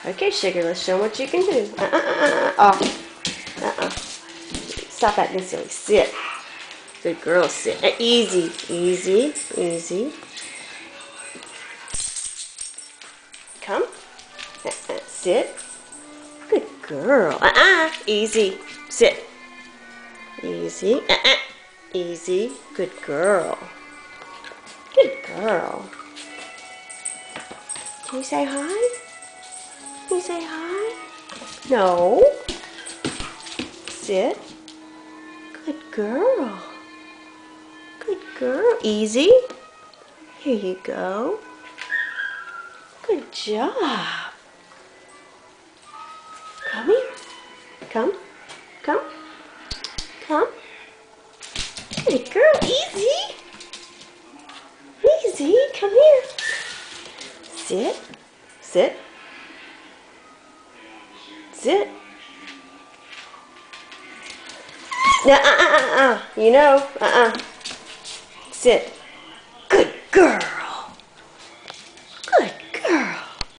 Okay, Sugar, let's show them what you can do. Stop acting silly. Sit. Good girl, sit. Easy, easy, easy. Come. Sit. Good girl. Easy. Sit. Easy. Easy. Good girl. Good girl. Can you say hi? Can you say hi? No. Sit. Good girl. Good girl. Easy. Here you go. Good job. Come here. Come. Come. Come. Good girl. Easy. Easy. Come here. Sit. Sit. Sit. No, you know, Sit. Good girl.